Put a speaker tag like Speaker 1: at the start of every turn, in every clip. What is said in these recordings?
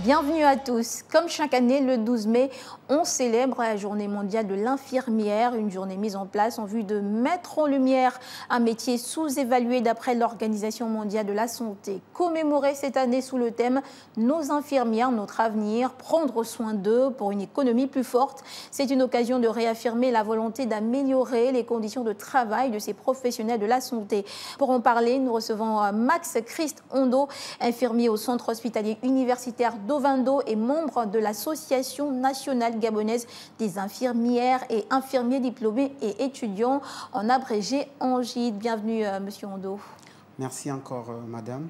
Speaker 1: Bienvenue à tous. Comme chaque année, le 12 mai, on célèbre la journée mondiale de l'infirmière, une journée mise en place en vue de mettre en lumière un métier sous-évalué d'après l'Organisation mondiale de la santé. Commémorer cette année sous le thème « Nos infirmières, notre avenir, prendre soin d'eux pour une économie plus forte », c'est une occasion de réaffirmer la volonté d'améliorer les conditions de travail de ces professionnels de la santé. Pour en parler, nous recevons Max Christ Ondo, infirmier au centre hospitalier universitaire d'Ovando et membre de l'Association nationale gabonaise des infirmières et infirmiers diplômés et étudiants, en abrégé ANGID. Bienvenue, Monsieur Ondo.
Speaker 2: Merci encore, Madame.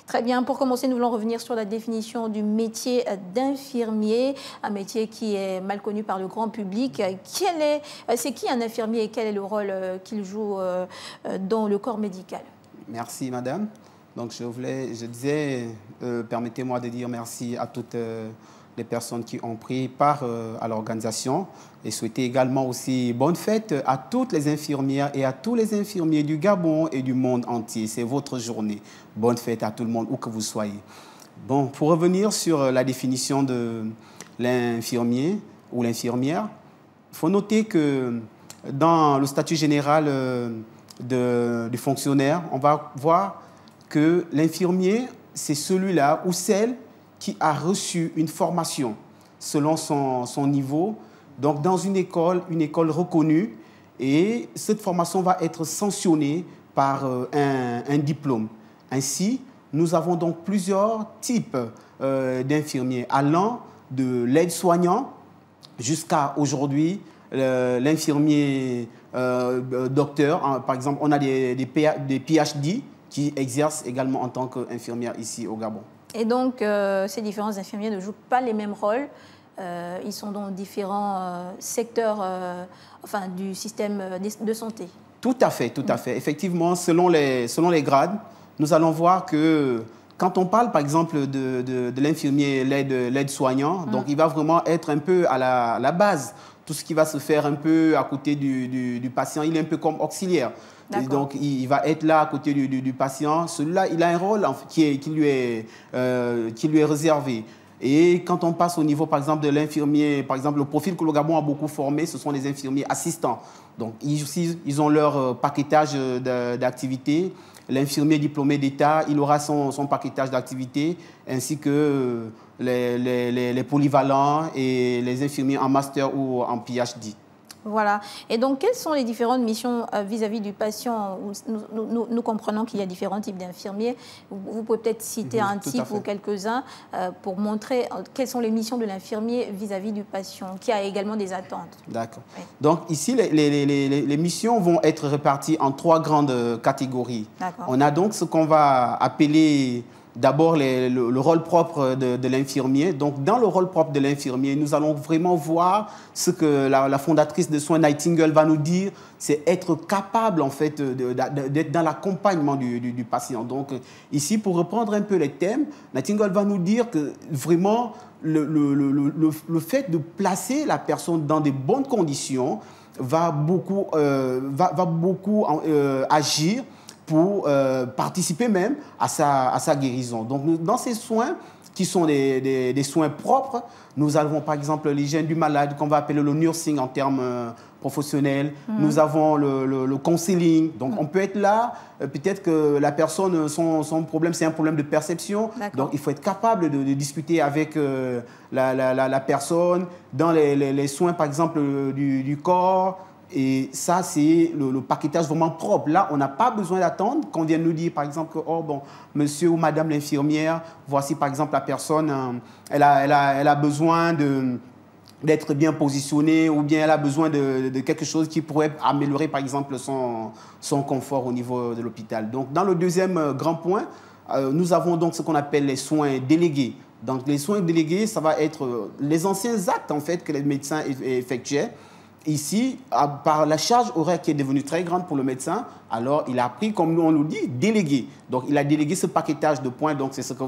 Speaker 1: Très bien. Pour commencer, nous voulons revenir sur la définition du métier d'infirmier, un métier qui est mal connu par le grand public. C'est qui un infirmier et quel est le rôle qu'il joue dans le corps médical? Merci,
Speaker 2: Madame. Donc, je disais, permettez-moi de dire merci à toutes les personnes qui ont pris part à l'organisation et souhaiter également aussi bonne fête à toutes les infirmières et à tous les infirmiers du Gabon et du monde entier. C'est votre journée. Bonne fête à tout le monde, où que vous soyez. Bon, pour revenir sur la définition de l'infirmier ou l'infirmière, il faut noter que dans le statut général du fonctionnaire, on va voir que l'infirmier, c'est celui-là ou celle qui a reçu une formation selon son niveau, donc dans une école reconnue, et cette formation va être sanctionnée par un diplôme. Ainsi, nous avons donc plusieurs types d'infirmiers, allant de l'aide-soignant jusqu'à aujourd'hui l'infirmier docteur. Par exemple, on a des PhD, qui exercent également en tant qu'infirmière ici au Gabon.
Speaker 1: Et donc, ces différents infirmiers ne jouent pas les mêmes rôles. Ils sont dans différents secteurs du système de santé.
Speaker 2: Tout à fait, tout à fait. Effectivement, selon les grades, nous allons voir que quand on parle, par exemple, de l'infirmier l'aide-soignant, donc il va vraiment être un peu à la base. Tout ce qui va se faire un peu à côté du patient, il est un peu comme auxiliaire. Et donc, il va être là à côté du patient. Celui-là, il a un rôle qui lui est réservé. Et quand on passe au niveau, par exemple, de l'infirmier, par exemple, le profil que le Gabon a beaucoup formé, ce sont les infirmiers assistants. Donc, ils ont leur paquetage d'activités. L'infirmier diplômé d'État, il aura son paquetage d'activités, ainsi que les polyvalents et les infirmiers en master ou en PhD.
Speaker 1: Voilà. Et donc, quelles sont les différentes missions vis-à-vis du patient? Nous comprenons qu'il y a différents types d'infirmiers. Vous pouvez peut-être citer un type ou quelques-uns pour montrer quelles sont les missions de l'infirmier vis-à-vis du patient, qui a également des attentes.
Speaker 2: D'accord. Oui. Donc, ici, les missions vont être réparties en trois grandes catégories. On a donc ce qu'on va appeler d'abord le rôle propre de l'infirmier. Donc, dans le rôle propre de l'infirmier, nous allons vraiment voir ce que la fondatrice de soins Nightingale va nous dire, c'est être capable, en fait, d'être dans l'accompagnement du patient. Donc, ici, pour reprendre un peu les thèmes, Nightingale va nous dire que vraiment, le fait de placer la personne dans des bonnes conditions va beaucoup agir pour participer même à sa guérison. Donc, dans ces soins, qui sont des soins propres, nous avons par exemple l'hygiène du malade, qu'on va appeler le nursing en termes professionnels. Nous avons le counseling. Donc, on peut être là, peut-être que la personne, son problème, c'est un problème de perception. Donc, il faut être capable de discuter avec la personne dans les soins, par exemple, du corps. Et ça, c'est le paquetage vraiment propre. Là, on n'a pas besoin d'attendre qu'on vienne nous dire, par exemple, que, oh, bon, monsieur ou madame l'infirmière, voici, par exemple, la personne, elle a besoin d'être bien positionnée ou bien elle a besoin de quelque chose qui pourrait améliorer, par exemple, son confort au niveau de l'hôpital. Donc, dans le deuxième grand point, nous avons donc ce qu'on appelle les soins délégués. Donc, les soins délégués, ça va être les anciens actes, en fait, que les médecins effectuaient. Ici, par la charge horaire qui est devenue très grande pour le médecin, alors il a pris, comme nous on nous dit, délégué. Donc il a délégué ce paquetage de points. Donc c'est ce que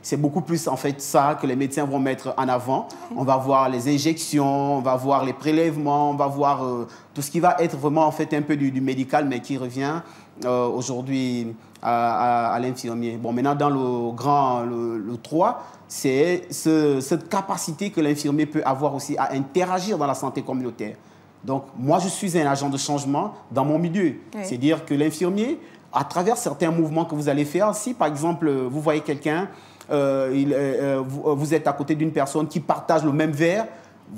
Speaker 2: c'est beaucoup plus en fait ça que les médecins vont mettre en avant. On va voir les injections, on va voir les prélèvements, on va voir tout ce qui va être vraiment en fait un peu du médical, mais qui revient aujourd'hui à l'infirmier. Bon, maintenant, dans le 3, c'est cette capacité que l'infirmier peut avoir aussi à interagir dans la santé communautaire. Donc, moi, je suis un agent de changement dans mon milieu. Oui. C'est-à-dire que l'infirmier, à travers certains mouvements que vous allez faire, si par exemple, vous voyez quelqu'un, vous êtes à côté d'une personne qui partage le même verre,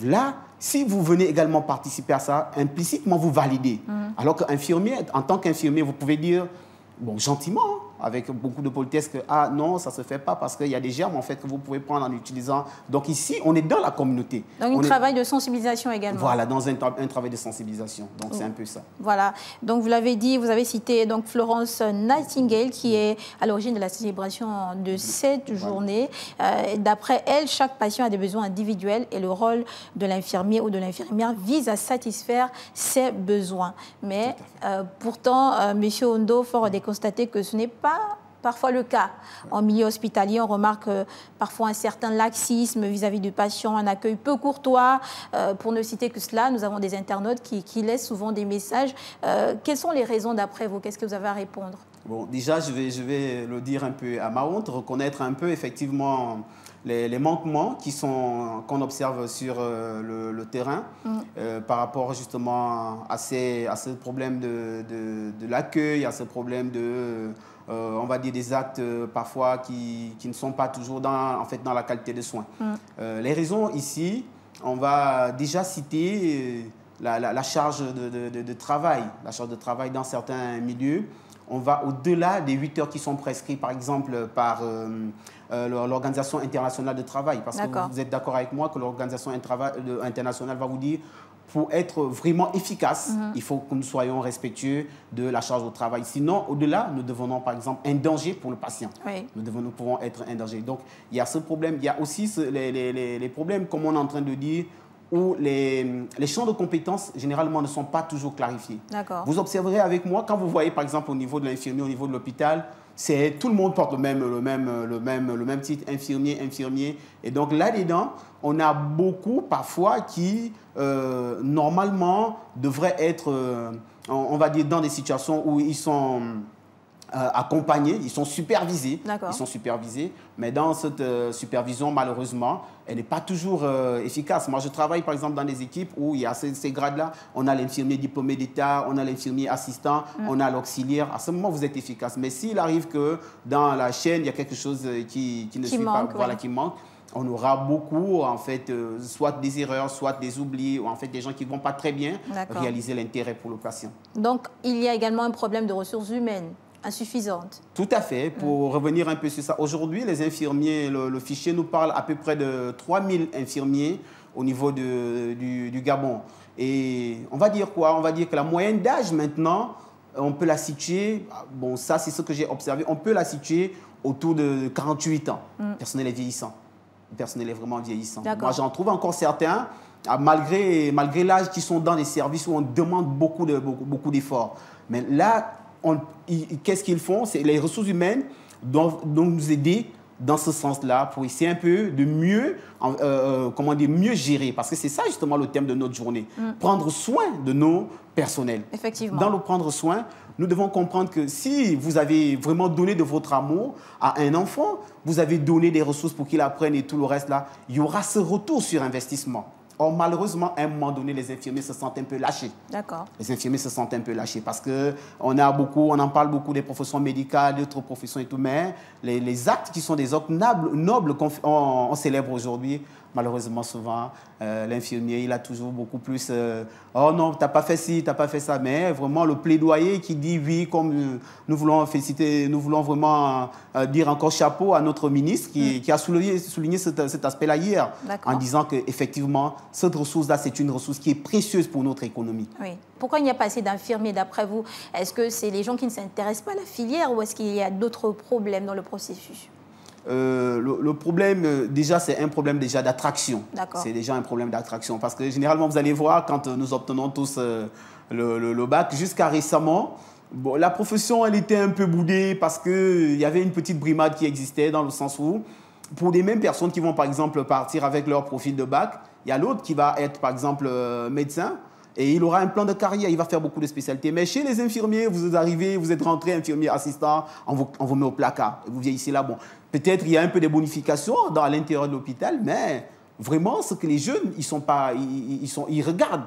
Speaker 2: là, si vous venez également participer à ça, implicitement, vous validez. Alors qu'infirmier, en tant qu'infirmier, vous pouvez dire, bon, gentiment, avec beaucoup de politesse, que ah non, ça ne se fait pas parce qu'il y a des germes en fait, que vous pouvez prendre en utilisant. Donc ici, on est dans la communauté.
Speaker 1: Donc un travail de sensibilisation également.
Speaker 2: Voilà, dans un travail de sensibilisation. Donc c'est un peu ça.
Speaker 1: Voilà. Donc vous l'avez dit, vous avez cité donc Florence Nightingale qui est à l'origine de la célébration de cette journée. D'après elle, chaque patient a des besoins individuels et le rôle de l'infirmier ou de l'infirmière vise à satisfaire ses besoins. Mais pourtant, M. Ondo, fort est constaté que ce n'est pas parfois le cas. En milieu hospitalier, on remarque parfois un certain laxisme vis-à-vis du patient, un accueil peu courtois. Pour ne citer que cela, nous avons des internautes qui laissent souvent des messages. Quelles sont les raisons d'après vous? Qu'est-ce que vous avez à répondre?
Speaker 2: Bon, déjà, je vais le dire un peu à ma honte, reconnaître un peu effectivement les manquements qu'on observe sur le terrain par rapport justement à ce problème de l'accueil, à ce problème de... on va dire des actes parfois qui ne sont pas toujours dans la qualité de soins. Les raisons ici, on va déjà citer la charge de travail. La charge de travail dans certains milieux. On va au-delà des 8 heures qui sont prescrites, par exemple, par l'Organisation internationale de travail. Parce que vous êtes d'accord avec moi que l'Organisation internationale va vous dire pour être vraiment efficace, il faut que nous soyons respectueux de la charge de travail. Sinon, au-delà, nous devenons, par exemple, un danger pour le patient. Oui. Nous pouvons être un danger. Donc, il y a ce problème. Il y a aussi les problèmes, comme on est en train de dire, où les champs de compétences, généralement, ne sont pas toujours clarifiés. Vous observerez avec moi, quand vous voyez, par exemple, au niveau de l'infirmier, au niveau de l'hôpital, tout le monde porte le même titre, infirmier. Et donc, là-dedans, on a beaucoup, parfois, qui, normalement, devraient être, on va dire, dans des situations où ils sont accompagnés, ils sont supervisés. Mais dans cette supervision, malheureusement, elle n'est pas toujours efficace. Moi, je travaille, par exemple, dans des équipes où il y a ces grades-là. On a l'infirmier diplômé d'État, on a l'infirmier assistant, on a l'auxiliaire. À ce moment, vous êtes efficace. Mais s'il arrive que dans la chaîne, il y a quelque chose qui ne suit pas, voilà, qui manque, on aura beaucoup, en fait, soit des erreurs, soit des oublis, ou en fait des gens qui ne vont pas très bien réaliser l'intérêt pour le patient.
Speaker 1: Donc, il y a également un problème de ressources humaines insuffisante.
Speaker 2: Tout à fait. Pour revenir un peu sur ça, aujourd'hui, les infirmiers, le fichier nous parle à peu près de 3000 infirmiers au niveau du Gabon. Et on va dire quoi? On va dire que la moyenne d'âge maintenant, on peut la situer, bon ça c'est ce que j'ai observé, on peut la situer autour de 48 ans. Le personnel est vieillissant. Le personnel est vraiment vieillissant. Moi j'en trouve encore certains, malgré l'âge, qui sont dans des services où on demande beaucoup d'efforts. Mais là, qu'est-ce qu'ils font? C'est les ressources humaines doivent nous aider dans ce sens-là pour essayer un peu de mieux, mieux gérer. Parce que c'est ça justement le thème de notre journée. Prendre soin de nos personnels.
Speaker 1: Effectivement.
Speaker 2: Dans le prendre soin, nous devons comprendre que si vous avez vraiment donné de votre amour à un enfant, vous avez donné des ressources pour qu'il apprenne et tout le reste là, il y aura ce retour sur investissement. Or, malheureusement, à un moment donné, les infirmiers se sentent un peu lâchés. Les infirmiers se sentent un peu lâchés parce qu'on en parle beaucoup des professions médicales, d'autres professions et tout, mais les actes qui sont des actes nobles qu'on célèbre aujourd'hui, malheureusement, souvent, l'infirmier, il a toujours beaucoup plus oh non, tu n'as pas fait ci, tu n'as pas fait ça. Mais vraiment, le plaidoyer qui dit oui, comme nous voulons féliciter, nous voulons vraiment dire encore chapeau à notre ministre qui a souligné cet aspect-là hier, en disant qu'effectivement, cette ressource-là, c'est une ressource qui est précieuse pour notre économie.
Speaker 1: Oui. Pourquoi il n'y a pas assez d'infirmiers, d'après vous? Est-ce que c'est les gens qui ne s'intéressent pas à la filière ou est-ce qu'il y a d'autres problèmes dans le processus?
Speaker 2: Le problème, déjà, c'est un problème déjà d'attraction. C'est déjà un problème d'attraction. Parce que généralement, vous allez voir, quand nous obtenons tous le bac, jusqu'à récemment, bon, la profession, elle était un peu boudée parce qu'il y avait une petite brimade qui existait dans le sens où, pour les mêmes personnes qui vont, par exemple, partir avec leur profil de bac, il y a l'autre qui va être, par exemple, médecin. Et il aura un plan de carrière, il va faire beaucoup de spécialités. Mais chez les infirmiers, vous arrivez, vous êtes rentré infirmier assistant, on vous met au placard. Vous vieillissez là, bon. Peut-être il y a un peu de bonification à l'intérieur de l'hôpital, mais vraiment, ce que les jeunes, ils regardent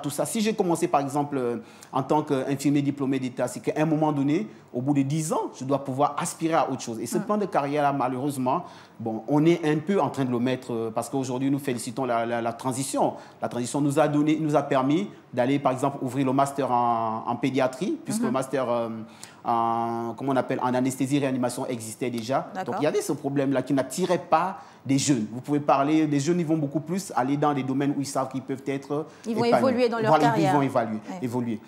Speaker 2: tout ça. Si j'ai commencé, par exemple, en tant qu'infirmier diplômé d'État, c'est qu'à un moment donné, au bout de 10 ans, je dois pouvoir aspirer à autre chose. Et ce plan de carrière-là, malheureusement, bon, on est un peu en train de le mettre, parce qu'aujourd'hui, nous félicitons la transition. La transition nous a permis d'aller, par exemple, ouvrir le master en pédiatrie, puisque le master en anesthésie-réanimation existait déjà. Donc, il y avait ce problème-là qui n'attirait pas des jeunes. Vous pouvez parler, des jeunes, ils vont beaucoup plus aller dans des domaines où ils savent qu'ils peuvent être
Speaker 1: Ils vont évoluer dans leur carrière.
Speaker 2: Ils vont évoluer.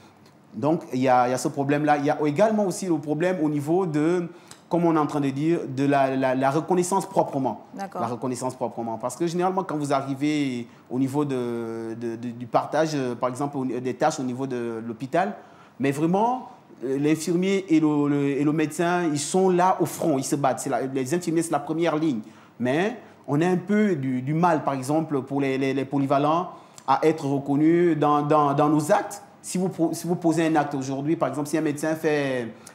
Speaker 2: Donc, il y a ce problème-là. Il y a également aussi le problème au niveau de, comme on est en train de dire, de la reconnaissance proprement. La reconnaissance proprement. Parce que généralement, quand vous arrivez au niveau du partage, par exemple, des tâches au niveau de l'hôpital, mais vraiment, l'infirmier et le médecin, ils sont là au front, ils se battent. Les infirmiers, c'est la première ligne. Mais on a un peu du mal, par exemple, pour les polyvalents, à être reconnus dans nos actes. Si vous posez un acte aujourd'hui, par exemple, si un médecin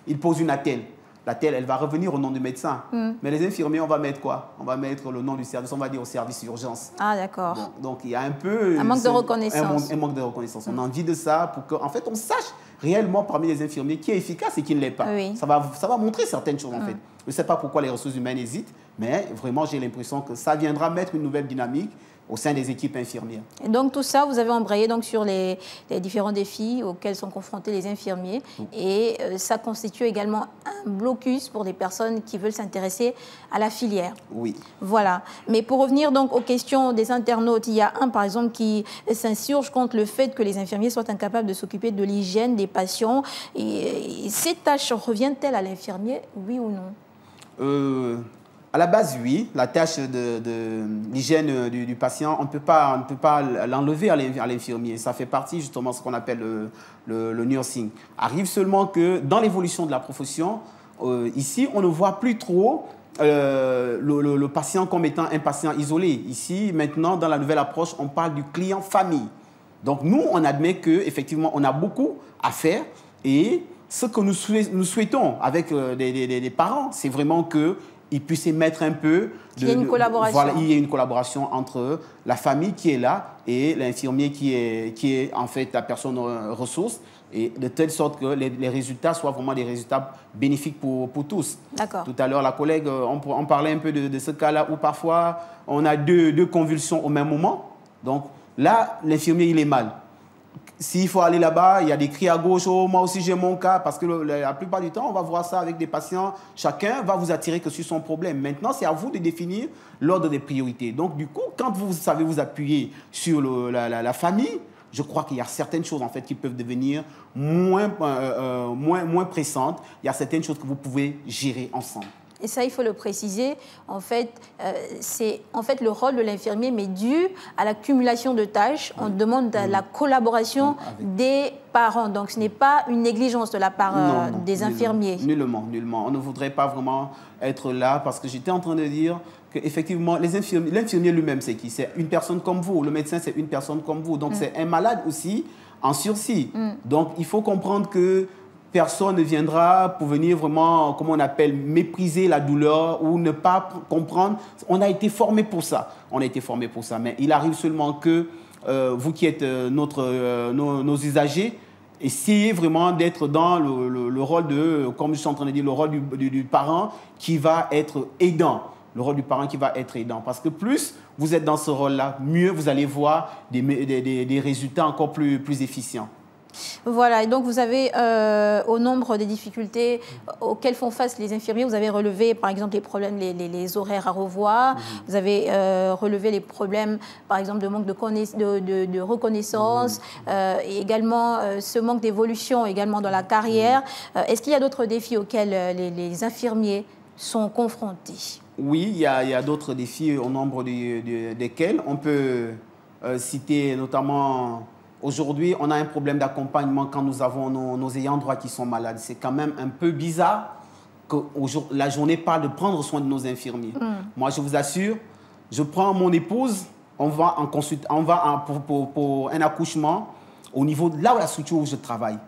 Speaker 2: il pose une attelle, l'attelle, elle va revenir au nom du médecin. Mais les infirmiers, on va mettre quoi? On va mettre le nom du service, on va dire au service d'urgence.
Speaker 1: Ah, d'accord.
Speaker 2: Bon, donc, il y a un peu...
Speaker 1: Un manque de reconnaissance.
Speaker 2: Un manque de reconnaissance. On a envie de ça pour qu'en fait, on sache réellement parmi les infirmiers qui est efficace et qui ne l'est pas.
Speaker 1: Oui.
Speaker 2: Ça va montrer certaines choses, en fait. Je ne sais pas pourquoi les ressources humaines hésitent, mais vraiment, j'ai l'impression que ça viendra mettre une nouvelle dynamique au sein des équipes infirmières.
Speaker 1: Et donc tout ça, vous avez embrayé donc sur les différents défis auxquels sont confrontés les infirmiers. Et ça constitue également un blocus pour les personnes qui veulent s'intéresser à la filière.
Speaker 2: Oui.
Speaker 1: Voilà. Mais pour revenir donc aux questions des internautes, il y a un par exemple qui s'insurge contre le fait que les infirmiers soient incapables de s'occuper de l'hygiène des patients. Et ces tâches reviennent-elles à l'infirmier, oui ou non?
Speaker 2: À la base, oui. La tâche de l'hygiène du patient, on ne peut pas l'enlever à l'infirmier. Ça fait partie justement de ce qu'on appelle le nursing. Arrive seulement que dans l'évolution de la profession, ici, on ne voit plus trop le patient comme étant un patient isolé. Ici, maintenant, dans la nouvelle approche, on parle du client famille. Donc, nous, on admet qu'effectivement, on a beaucoup à faire. Et ce que nous souhaitons avec des parents, c'est vraiment qu'ils puissent émettre un peu...
Speaker 1: Il y a une collaboration.
Speaker 2: Voilà, il y a une collaboration entre la famille qui est là et l'infirmier qui est en fait la personne ressource, et de telle sorte que les résultats soient vraiment des résultats bénéfiques pour tous.
Speaker 1: D'accord.
Speaker 2: Tout à l'heure, la collègue, on parlait un peu de ce cas-là où parfois on a deux convulsions au même moment. Donc là, l'infirmier, il est mal. S'il faut aller là-bas, il y a des cris à gauche, oh, moi aussi j'ai mon cas, parce que la plupart du temps, on va voir ça avec des patients. Chacun va vous attirer que sur son problème. Maintenant, c'est à vous de définir l'ordre des priorités. Donc, du coup, quand vous savez vous appuyer sur la famille, je crois qu'il y a certaines choses en fait qui peuvent devenir moins pressantes. Il y a certaines choses que vous pouvez gérer ensemble.
Speaker 1: Et ça, il faut le préciser, en fait, c'est le rôle de l'infirmier, mais dû à l'accumulation de tâches, on demande la collaboration des parents. Donc, ce n'est pas une négligence de la part des infirmiers.
Speaker 2: Nullement, nullement. On ne voudrait pas vraiment être là, parce que j'étais en train de dire qu'effectivement, l'infirmier lui-même, c'est qui? C'est une personne comme vous. Le médecin, c'est une personne comme vous. Donc, c'est un malade aussi en sursis. Donc, il faut comprendre que personne ne viendra pour venir vraiment, comment on appelle, mépriser la douleur ou ne pas comprendre. On a été formé pour ça. Mais il arrive seulement que vous qui êtes nos usagers, essayez vraiment d'être dans le rôle de, comme je suis en train de dire, le rôle du parent qui va être aidant. Le rôle du parent qui va être aidant. Parce que plus vous êtes dans ce rôle-là, mieux vous allez voir des résultats encore plus efficients.
Speaker 1: Voilà, et donc vous avez, au nombre des difficultés auxquelles font face les infirmiers, vous avez relevé par exemple les problèmes, les horaires à revoir, vous avez relevé les problèmes par exemple de manque de reconnaissance, et également ce manque d'évolution également dans la carrière. Est-ce qu'il y a d'autres défis auxquels les infirmiers sont confrontés? Oui,
Speaker 2: il y a d'autres défis au nombre desquels on peut citer notamment... Aujourd'hui, on a un problème d'accompagnement quand nous avons nos ayants droit qui sont malades. C'est quand même un peu bizarre que la journée parle de prendre soin de nos infirmiers. Moi, je vous assure, je prends mon épouse, on va pour un accouchement, au niveau de là où la structure où je travaille,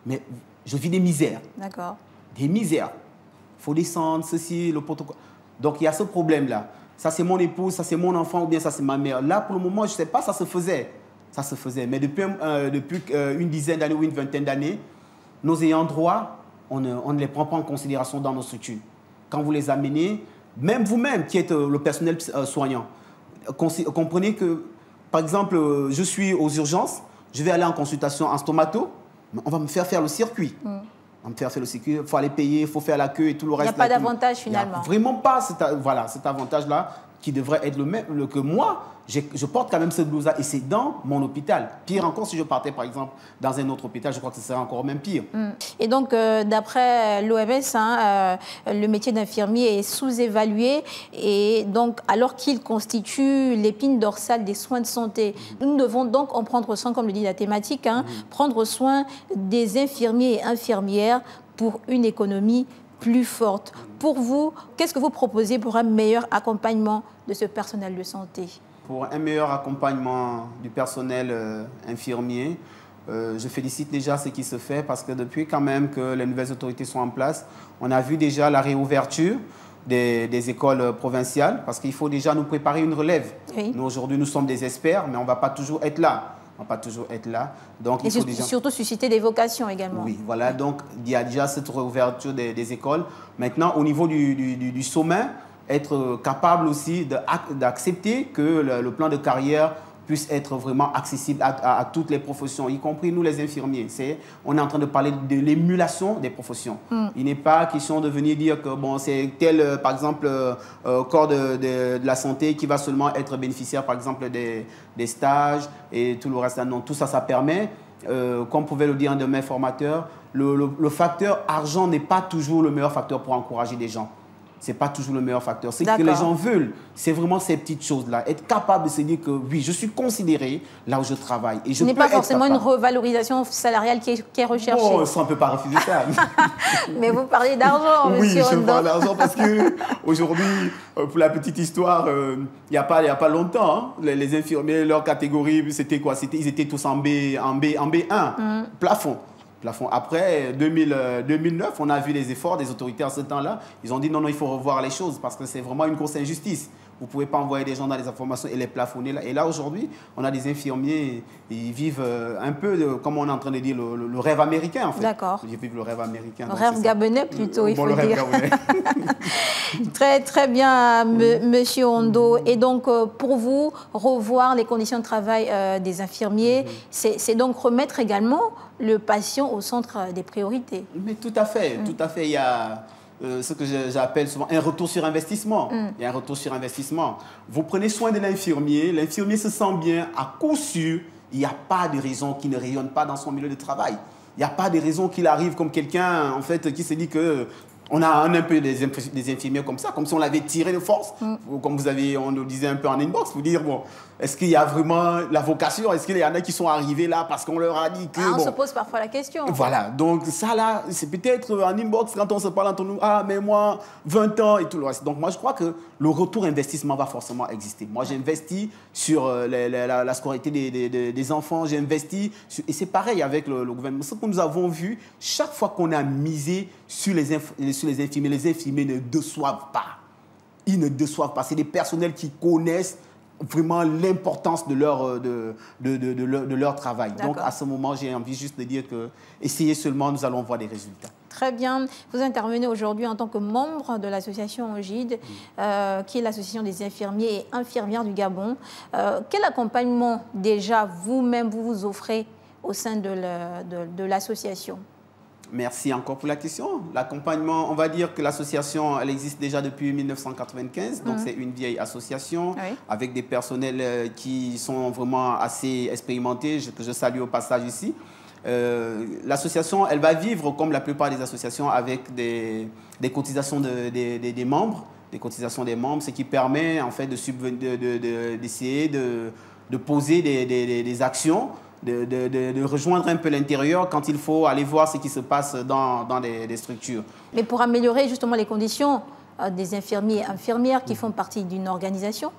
Speaker 2: mais je vis des misères.
Speaker 1: D'accord.
Speaker 2: Des misères. Il faut descendre, ceci, le protocole. Donc, il y a ce problème-là. Ça, c'est mon épouse, ça, c'est mon enfant, ou bien ça, c'est ma mère. Là, pour le moment, je ne sais pas, ça se faisait. Ça se faisait. Mais depuis une dizaine d'années ou une vingtaine d'années, nos ayants droit, on ne les prend pas en considération dans nos structures. Quand vous les amenez, même vous-même, qui êtes le personnel soignant, comprenez que, par exemple, je suis aux urgences, je vais aller en consultation en stomato, on va me faire le circuit. On va me faire le circuit, il faut aller payer, il faut faire la queue et tout le reste.
Speaker 1: Il n'y a pas d'avantage finalement.
Speaker 2: Il n'y a vraiment pas cet avantage-là qui devrait être le même que moi. Je porte quand même ce blouson et c'est dans mon hôpital. Pire encore, si je partais par exemple dans un autre hôpital, je crois que ce serait encore même pire.
Speaker 1: Et donc, d'après l'OMS, le métier d'infirmier est sous-évalué et donc, alors qu'il constitue l'épine dorsale des soins de santé, nous devons donc en prendre soin, comme le dit la thématique, prendre soin des infirmiers et infirmières pour une économie plus forte. Pour vous, qu'est-ce que vous proposez pour un meilleur accompagnement de ce personnel de santé?
Speaker 2: Pour un meilleur accompagnement du personnel infirmier, je félicite déjà ce qui se fait parce que depuis quand même que les nouvelles autorités sont en place, on a vu déjà la réouverture des écoles provinciales parce qu'il faut déjà nous préparer une relève. Oui. Nous, aujourd'hui, nous sommes des experts, mais on ne va pas toujours être là. On ne va pas toujours être là. Donc,
Speaker 1: il faut déjà... surtout susciter des vocations également.
Speaker 2: Oui, voilà. Donc, il y a déjà cette réouverture des écoles. Maintenant, au niveau du sommet, être capable aussi d'accepter que le plan de carrière puisse être vraiment accessible à toutes les professions, y compris nous les infirmiers. On est en train de parler de l'émulation des professions. Il n'est pas question de venir dire que bon, c'est tel, par exemple, corps de la santé qui va seulement être bénéficiaire, par exemple, des stages et tout le reste. Non, tout ça, ça permet, comme pouvait le dire un de mes formateurs, le facteur argent n'est pas toujours le meilleur facteur pour encourager des gens. Ce n'est pas toujours le meilleur facteur. C'est que les gens veulent. C'est vraiment ces petites choses-là. Être capable de se dire que oui, je suis considéré là où je travaille. Et je
Speaker 1: n'est pas forcément une revalorisation salariale qui est recherchée.
Speaker 2: Bon, ça, on ne peut pas refuser ça.
Speaker 1: Mais vous parlez d'argent, monsieur Ondo.
Speaker 2: Oui, je parle d'argent parce qu'aujourd'hui, pour la petite histoire, il n'y a pas longtemps, les infirmiers, leur catégorie, c'était quoi? Ils étaient tous en B1, plafond. Après 2009, on a vu les efforts des autorités en ce temps-là. Ils ont dit non, il faut revoir les choses parce que c'est vraiment une grosse injustice. Vous ne pouvez pas envoyer des gens dans les informations et les plafonner là. Et là, aujourd'hui, on a des infirmiers, ils vivent un peu, comme on est en train de dire, le rêve américain, en fait.
Speaker 1: D'accord.
Speaker 2: Ils vivent le rêve américain.
Speaker 1: Le rêve gabonais, plutôt, il faut dire. Très, très bien, monsieur Ondo. Et donc, pour vous, revoir les conditions de travail des infirmiers, c'est donc remettre également le patient au centre des priorités.
Speaker 2: Mais tout à fait, tout à fait. Il y a ce que j'appelle souvent un retour sur investissement. Il y a un retour sur investissement. Vous prenez soin de l'infirmier se sent bien, à coup sûr, il n'y a pas de raison qu'il ne rayonne pas dans son milieu de travail. Il n'y a pas de raison qu'il arrive comme quelqu'un en fait, qui se dit que... On a un peu des infirmiers comme ça, comme si on l'avait tiré de force. Comme on nous disait un peu en inbox, pour dire, bon, est-ce qu'il y a vraiment la vocation? Est-ce qu'il y en a qui sont arrivés là parce qu'on leur a dit que...
Speaker 1: on se pose parfois la question.
Speaker 2: Voilà, donc ça là, c'est peut-être en inbox quand on se parle entre nous, ah mais moi, 20 ans et tout le reste. Donc moi je crois que le retour investissement va forcément exister. Moi j'investis sur la scolarité des enfants, j'investis, et c'est pareil avec le gouvernement. Ce que nous avons vu, chaque fois qu'on a misé sur les infirmiers ne déçoivent pas. Ils ne déçoivent pas. C'est des personnels qui connaissent vraiment l'importance de leur travail. Donc, à ce moment, j'ai envie juste de dire que essayez seulement, nous allons voir des résultats.
Speaker 1: Très bien. Vous intervenez aujourd'hui en tant que membre de l'association OGID, qui est l'association des infirmiers et infirmières du Gabon. Quel accompagnement déjà vous-même vous offrez au sein de l'association ?
Speaker 2: Merci encore pour la question. L'accompagnement, on va dire que l'association, elle existe déjà depuis 1995, donc c'est une vieille association avec des personnels qui sont vraiment assez expérimentés, que je salue au passage ici. L'association, elle va vivre comme la plupart des associations avec des cotisations des membres, ce qui permet en fait d'essayer de poser des actions, de rejoindre un peu l'intérieur quand il faut aller voir ce qui se passe dans des structures.
Speaker 1: Mais pour améliorer justement les conditions des infirmiers et infirmières qui font partie d'une organisation.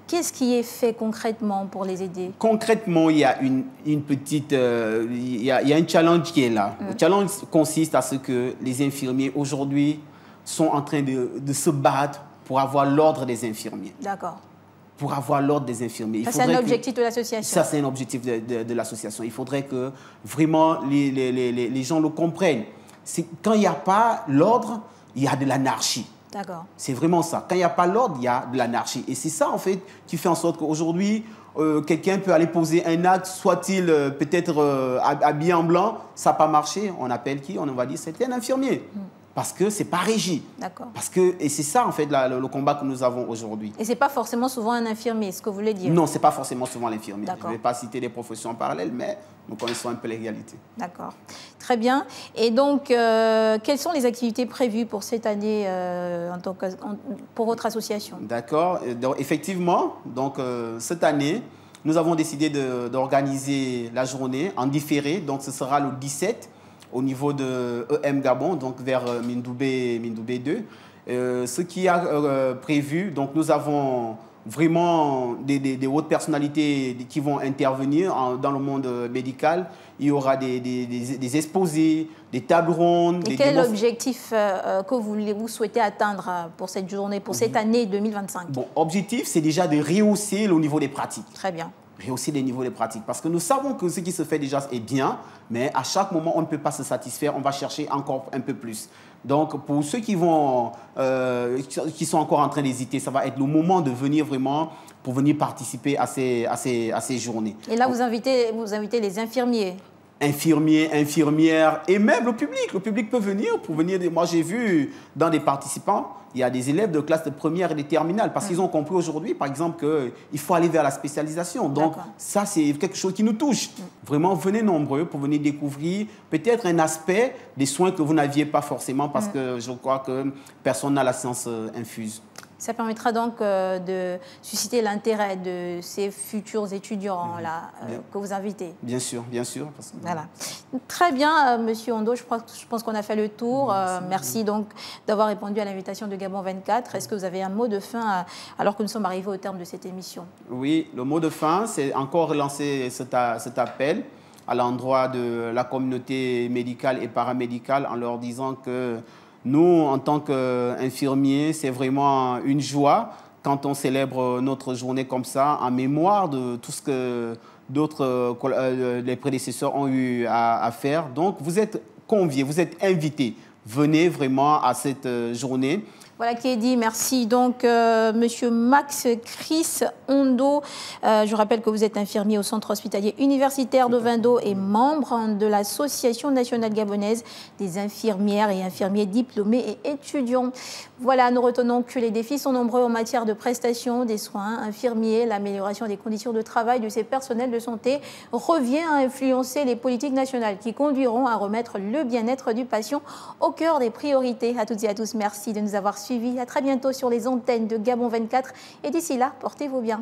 Speaker 1: Qu'est-ce qui est fait concrètement pour les aider? Concrètement,
Speaker 2: il y a une petite... il y a un challenge qui est là. Le challenge consiste à ce que les infirmiers, aujourd'hui, sont en train de se battre pour avoir l'ordre des infirmiers.
Speaker 1: D'accord.
Speaker 2: Pour avoir l'ordre des infirmiers.
Speaker 1: Ça, c'est un objectif de l'association.
Speaker 2: Ça, c'est un objectif de l'association. Il faudrait que vraiment les gens le comprennent. Quand il n'y a pas l'ordre, il y a de l'anarchie.
Speaker 1: D'accord.
Speaker 2: C'est vraiment ça. Quand il n'y a pas l'ordre, il y a de l'anarchie. Et c'est ça, en fait, qui fait en sorte qu'aujourd'hui, quelqu'un peut aller poser un acte, soit-il peut-être habillé en blanc, ça n'a pas marché. On appelle qui? On va dire c'était un infirmier. Parce que ce n'est pas régi.
Speaker 1: D'accord.
Speaker 2: Et c'est ça, en fait, le combat que nous avons aujourd'hui.
Speaker 1: Et ce n'est pas forcément souvent un infirmier, ce que vous voulez dire?
Speaker 2: Non, ce n'est pas forcément souvent l'infirmier. Je ne vais pas citer des professions parallèles, mais nous connaissons un peu les réalités.
Speaker 1: D'accord. Très bien. Et donc, quelles sont les activités prévues pour cette année pour votre association?
Speaker 2: D'accord. Effectivement, donc, cette année, nous avons décidé d'organiser la journée en différé. Donc, ce sera le 17 au niveau de EM Gabon, donc vers Mindoubé 2. Ce qui a prévu, donc nous avons vraiment des hautes personnalités qui vont intervenir dans le monde médical. Il y aura des exposés, des tables rondes.
Speaker 1: Et quel est l'objectif que vous souhaitez atteindre pour cette journée, pour cette année 2025?
Speaker 2: Bon, objectif, c'est déjà de rehausser le niveau des pratiques.
Speaker 1: Très bien.
Speaker 2: Rehausser les niveaux des pratiques. Parce que nous savons que ce qui se fait déjà est bien, mais à chaque moment, on ne peut pas se satisfaire. On va chercher encore un peu plus. Donc, pour ceux qui sont encore en train d'hésiter, ça va être le moment de venir vraiment pour venir participer à ces journées.
Speaker 1: Et là, vous invitez les infirmiers?
Speaker 2: Infirmiers, infirmières et même le public. Le public peut venir pour venir. Moi, j'ai vu dans des participants, il y a des élèves de classe de première et de terminale parce qu'ils ont compris aujourd'hui, par exemple, qu'il faut aller vers la spécialisation. Donc, ça, c'est quelque chose qui nous touche. Vraiment, venez nombreux pour venir découvrir peut-être un aspect des soins que vous n'aviez pas forcément parce que je crois que personne n'a la science infuse.
Speaker 1: Ça permettra donc de susciter l'intérêt de ces futurs étudiants-là que vous invitez.
Speaker 2: Bien sûr, bien sûr.
Speaker 1: Voilà. Très bien, Monsieur Ondo, je pense qu'on a fait le tour. Merci donc d'avoir répondu à l'invitation de Gabon 24. Est-ce que vous avez un mot de fin alors que nous sommes arrivés au terme de cette émission?
Speaker 2: Oui, le mot de fin, c'est encore relancer cet appel à l'endroit de la communauté médicale et paramédicale en leur disant que nous, en tant qu'infirmiers, c'est vraiment une joie quand on célèbre notre journée comme ça, en mémoire de tout ce que les prédécesseurs ont eu à faire. Donc, vous êtes conviés, vous êtes invités. Venez vraiment à cette journée.
Speaker 1: Voilà qui est dit. Merci. Donc, Monsieur Max Chris Ondo, je rappelle que vous êtes infirmier au Centre hospitalier universitaire de Vindo et membre de l'Association nationale gabonaise des infirmières et infirmiers diplômés et étudiants. Voilà, nous retenons que les défis sont nombreux en matière de prestations des soins infirmiers. L'amélioration des conditions de travail de ces personnels de santé revient à influencer les politiques nationales qui conduiront à remettre le bien-être du patient au cœur des priorités. À toutes et à tous, merci de nous avoir suivis. À très bientôt sur les antennes de Gabon 24. Et d'ici là, portez-vous bien.